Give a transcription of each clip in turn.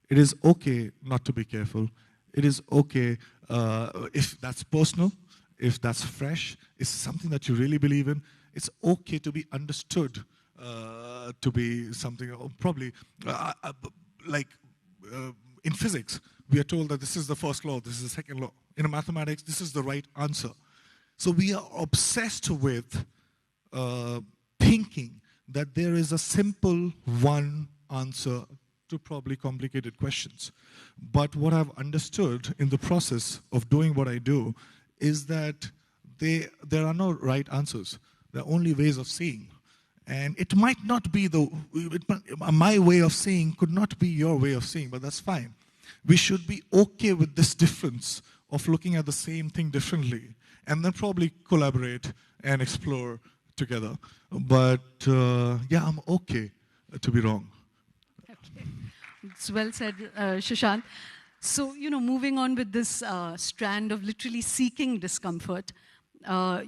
It is okay not to be careful. It is okay if that's personal, if that's fresh, it's something that you really believe in. It's okay to be understood to be something, probably like uh, in physics, we are told that this is the first law, this is the second law. In mathematics, this is the right answer. So we are obsessed with uh, thinking that there is a simple one answer to probably complicated questions. But what I've understood in the process of doing what I do is that there are no right answers. There are only ways of seeing. And it might not be my way of seeing could not be your way of seeing, but that's fine. We should be okay with this difference of looking at the same thing differently, and then probably collaborate and explore together. But yeah, I'm okay to be wrong. Okay. It's well said, Sushant. So, moving on with this strand of literally seeking discomfort,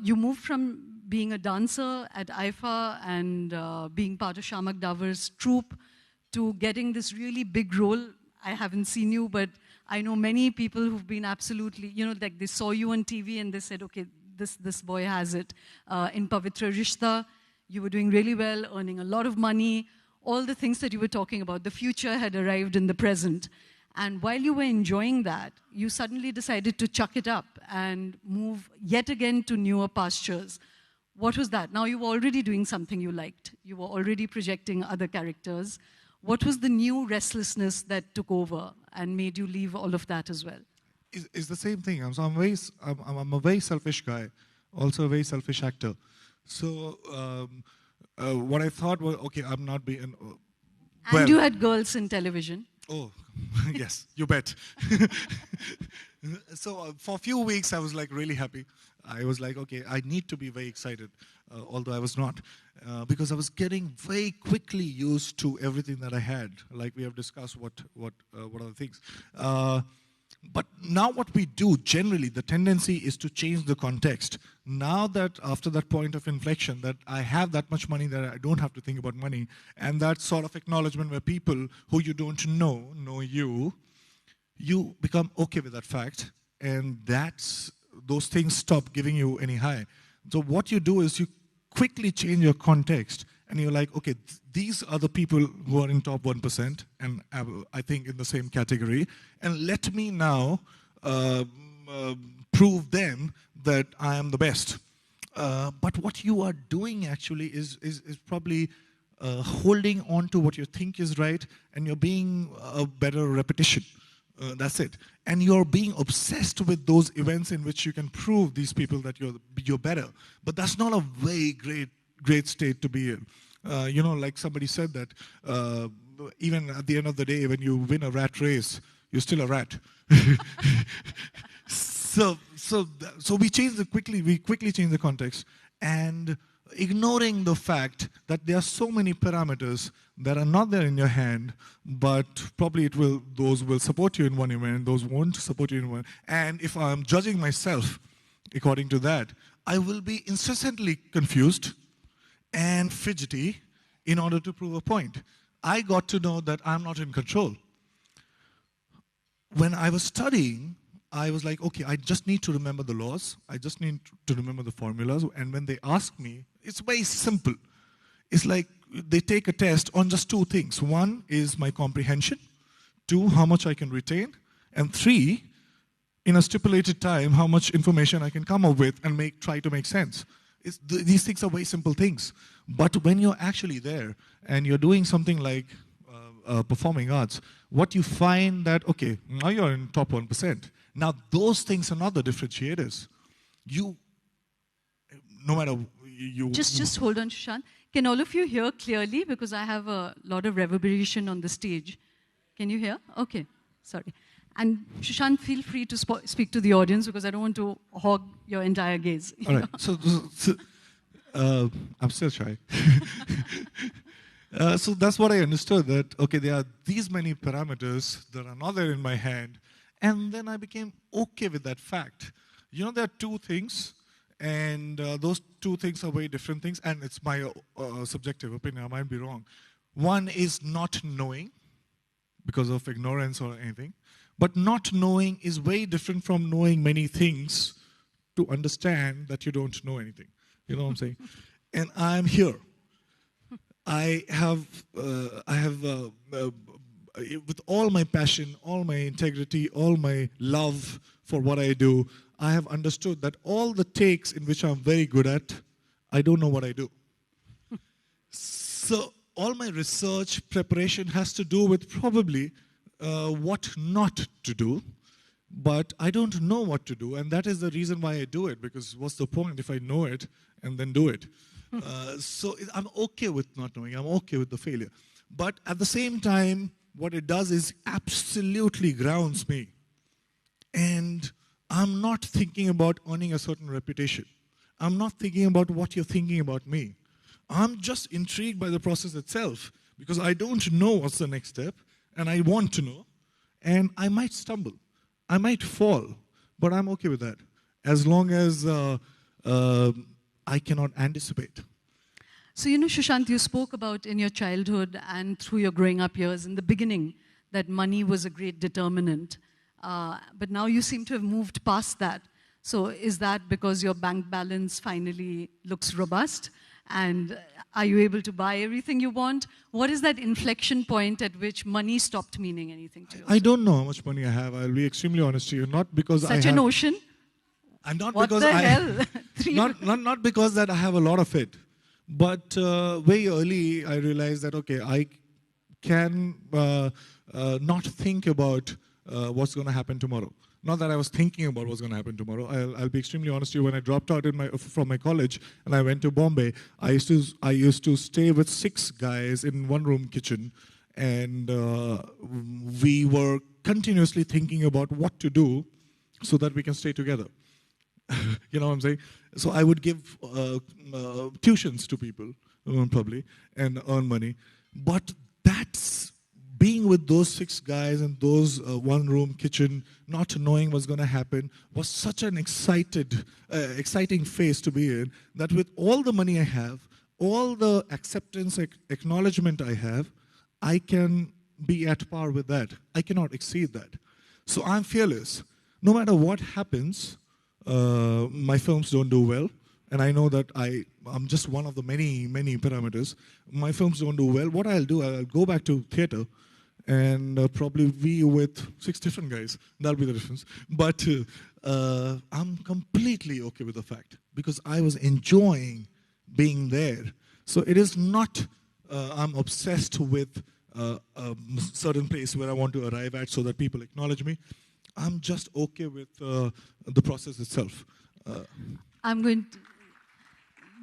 you moved from being a dancer at IFA and being part of Shamak Davar's troupe to getting this really big role. I haven't seen you, but I know many people who've been absolutely, like they saw you on TV and they said, okay, this boy has it. In Pavitra Rishta, you were doing really well, earning a lot of money, all the things that you were talking about. The future had arrived in the present. And while you were enjoying that, you suddenly decided to chuck it up and move yet again to newer pastures. What was that? Now you were already doing something you liked. You were already projecting other characters. What was the new restlessness that took over and made you leave all of that as well? It's the same thing. I'm a very selfish guy, also a very selfish actor. So what I thought was, okay, I'm not being... and you had girls in television. Oh, yes, you bet. So for a few weeks, I was like really happy. I was like, okay, I need to be very excited, although I was not, because I was getting very quickly used to everything that I had. Like we have discussed what are the things. But now what we do, generally, the tendency is to change the context. Now that after that point of inflection, that I have that much money that I don't have to think about money, and that sort of acknowledgement where people who you don't know you become okay with that fact, and those things stop giving you any high. So what you do is you quickly change your context, and you're like, okay, these are the people who are in top 1%, and I think in the same category, and let me now prove them that I am the best. But what you are doing actually is probably holding on to what you think is right, and you're being a better repetition. That's it. And you're being obsessed with those events in which you can prove these people that you're better. But that's not a very great state to be in. Like somebody said that even at the end of the day, when you win a rat race, you're still a rat. So we quickly change the context, and ignoring the fact that there are so many parameters that are not there in your hand, but probably those will support you in one event, those won't support you in one. And if I'm judging myself according to that, I will be incessantly confused and fidgety in order to prove a point. I got to know that I'm not in control. When I was studying, I was like, okay, I just need to remember the laws. I just need to remember the formulas. And when they ask me, it's very simple. It's like they take a test on just two things. One is my comprehension. Two, how much I can retain. And three, in a stipulated time, how much information I can come up with and try to make sense. These things are very simple things. But when you're actually there and you're doing something like performing arts, what you find that, okay, now you're in top 1%. Now those things are not the differentiators. No matter you... Just hold on, Sushant. Can all of you hear clearly? Because I have a lot of reverberation on the stage. Can you hear? Okay, sorry. And Sushant, feel free to speak to the audience because I don't want to hog your entire gaze. All right, so I'm still shy. So that's what I understood, that, okay, there are these many parameters that are not there in my hand, and then I became okay with that fact. There are two things, and those two things are very different things, and it's my subjective opinion, I might be wrong. One is not knowing, because of ignorance or anything. But not knowing is very different from knowing many things to understand that you don't know anything. You know what I'm saying? And I'm here. I have, with all my passion, all my integrity, all my love for what I do, I have understood that all the takes in which I'm very good at, I don't know what I do. So all my research preparation has to do with probably what not to do, but I don't know what to do, and that is the reason why I do it, because what's the point if I know it and then do it? So I'm okay with not knowing, I'm okay with the failure. But at the same time, what it does is absolutely grounds me. And I'm not thinking about earning a certain reputation. I'm not thinking about what you're thinking about me. I'm just intrigued by the process itself, because I don't know what's the next step, and I want to know, and I might stumble. I might fall, but I'm okay with that, as long as I cannot anticipate. So, Sushant, you spoke about in your childhood and through your growing up years, in the beginning, that money was a great determinant. But now you seem to have moved past that. So is that because your bank balance finally looks robust? And are you able to buy everything you want? What is that inflection point at which money stopped meaning anything to you? I don't know how much money I have. I'll be extremely honest to you. Not because Such an ocean? And not what because the hell? not because that I have a lot of it. But very early, I realized that, okay, I can not think about what's going to happen tomorrow. Not that I was thinking about what's going to happen tomorrow. I'll be extremely honest with you. When I dropped out from my college and I went to Bombay, I used to stay with 6 guys in one-room kitchen, and we were continuously thinking about what to do so that we can stay together. You know what I'm saying? So I would give tuitions to people, probably, and earn money. But that's being with those 6 guys in those one-room kitchen, not knowing what's going to happen, was such an exciting phase to be in, that with all the money I have, all the acceptance, acknowledgement I have, I can be at par with that. I cannot exceed that. So I'm fearless. No matter what happens, my films don't do well, and I know that I'm just one of the many, many parameters. My films don't do well. What I'll do, I'll go back to theater and probably be with 6 different guys. That'll be the difference. But I'm completely okay with the fact, because I was enjoying being there. So it is not I'm obsessed with a certain place where I want to arrive at so that people acknowledge me. I'm just okay with the process itself. I'm going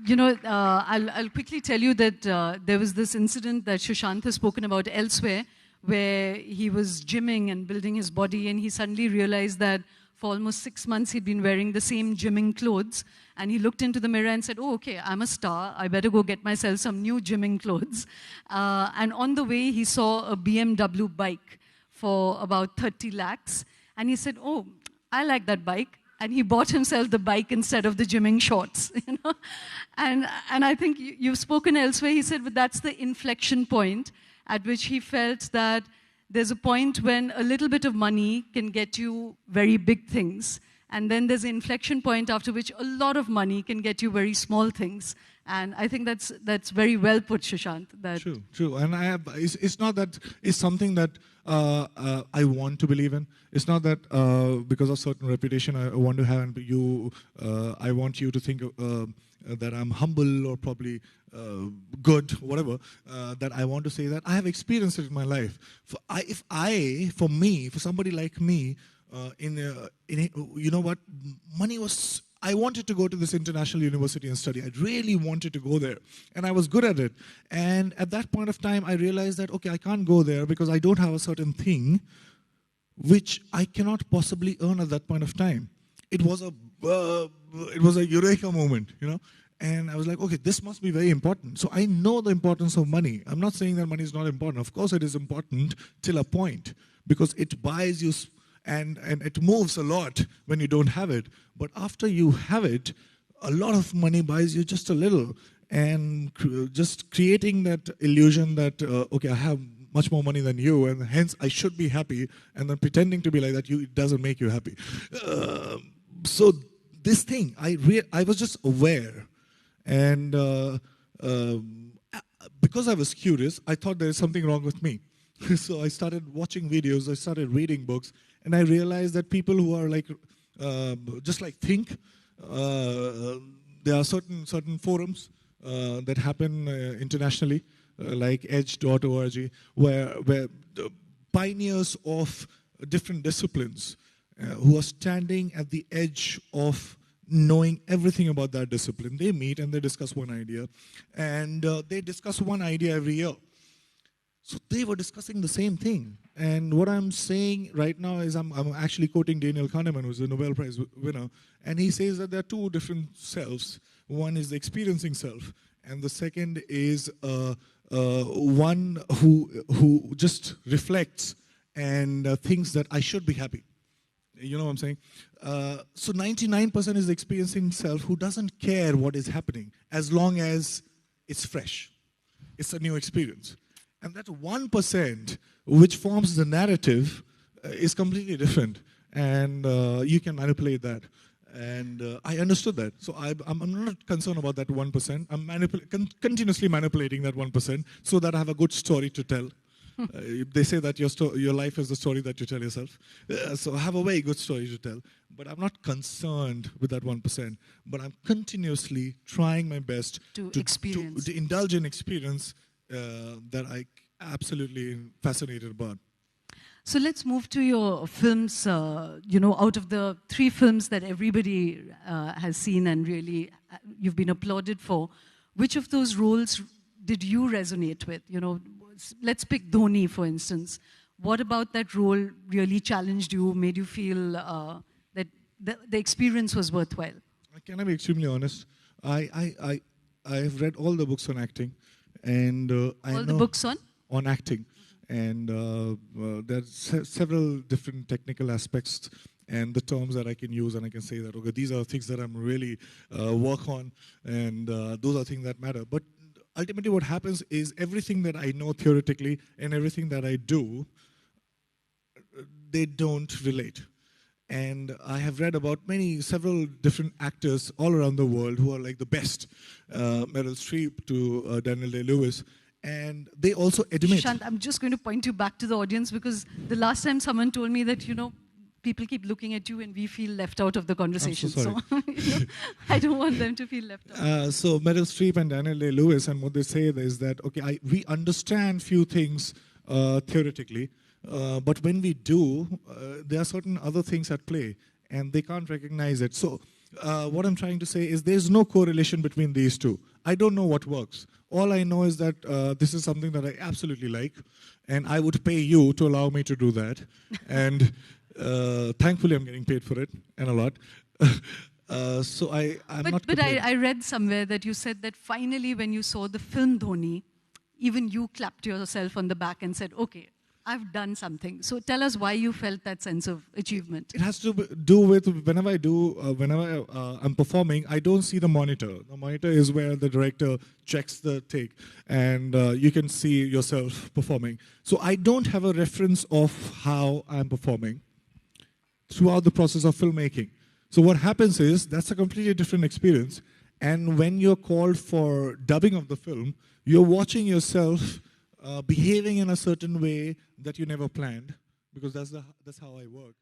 to, I'll quickly tell you that there was this incident that Sushant has spoken about elsewhere, where he was gymming and building his body, and he suddenly realized that for almost 6 months he'd been wearing the same gymming clothes, and he looked into the mirror and said, oh, okay, I'm a star, I better go get myself some new gymming clothes. And on the way, he saw a BMW bike for about 30 lakhs, and he said, oh, I like that bike. And he bought himself the bike instead of the gymming shorts. And I think you've spoken elsewhere. He said, but that's the inflection point at which he felt that there's a point when a little bit of money can get you very big things. And then there's an inflection point after which a lot of money can get you very small things. And I think that's very well put, Sushant. True. And it's not that it's something that I want to believe in. It's not that because of certain reputation I want to have, and I want you to think that I'm humble or probably good, whatever, that I want to say that. I have experienced it in my life. For somebody like me, you know what, money was... I wanted to go to this international university and study. I really wanted to go there. And I was good at it. And at that point of time, I realized that, okay, I can't go there because I don't have a certain thing which I cannot possibly earn at that point of time. It was a eureka moment, you know. And I was like, okay, this must be very important. So I know the importance of money. I'm not saying that money is not important. Of course it is important till a point, because it buys you... And it moves a lot when you don't have it. But after you have it, a lot of money buys you just a little. And just creating that illusion that, okay, I have much more money than you, and hence I should be happy, and then pretending to be like that, it doesn't make you happy. So this thing, I was just aware, and because I was curious, I thought there is something wrong with me. So I started watching videos, I started reading books, and I realized that people who are like, just like think, there are certain forums that happen internationally, like edge.org, where the pioneers of different disciplines who are standing at the edge of knowing everything about that discipline, they meet and they discuss one idea, and they discuss one idea every year. So they were discussing the same thing. And what I'm saying right now is I'm actually quoting Daniel Kahneman, who's a Nobel Prize winner, and he says that there are two different selves. One is the experiencing self, and the second is one who just reflects and thinks that I should be happy. You know what I'm saying? So 99% is the experiencing self who doesn't care what is happening as long as it's fresh. It's a new experience. And that 1% which forms the narrative is completely different. And you can manipulate that. And I understood that. So I'm not concerned about that 1%. I'm continuously manipulating that 1% so that I have a good story to tell. They say that your life is the story that you tell yourself. So I have a very good story to tell. But I'm not concerned with that 1%. But I'm continuously trying my best to indulge in experience that I absolutely fascinated about. So let's move to your films. Out of the 3 films that everybody has seen and really you've been applauded for, which of those roles did you resonate with? Let's pick Dhoni, for instance. What about that role really challenged you, made you feel that the experience was worthwhile? Can I be extremely honest? I have read all the books on acting, and all the books on acting, and there are several different technical aspects and the terms that I can use, and I can say that, okay, these are things that I'm really work on, and those are things that matter. But ultimately what happens is everything that I know theoretically and everything that I do, they don't relate. And I have read about several different actors all around the world who are like the best, Meryl Streep to Daniel Day-Lewis, and they also admit... Sushant, I'm just going to point you back to the audience because the last time someone told me that, people keep looking at you and we feel left out of the conversation. So I don't want them to feel left out. So Meryl Streep and Daniel Day-Lewis, and what they say is that, okay, we understand few things theoretically, but when we do, there are certain other things at play, and they can't recognize it. So what I'm trying to say is there's no correlation between these two. I don't know what works. All I know is that this is something that I absolutely like, and I would pay you to allow me to do that. And thankfully, I'm getting paid for it, and a lot. So I'm not... But I read somewhere that you said that finally when you saw the film Dhoni, even you clapped yourself on the back and said, okay, I've done something. So tell us why you felt that sense of achievement. It has to do with whenever I'm performing, I don't see the monitor. The monitor is where the director checks the take, and you can see yourself performing. So I don't have a reference of how I'm performing throughout the process of filmmaking. So what happens is that's a completely different experience. And when you're called for dubbing of the film, you're watching yourself behaving in a certain way that you never planned, because that's how I work.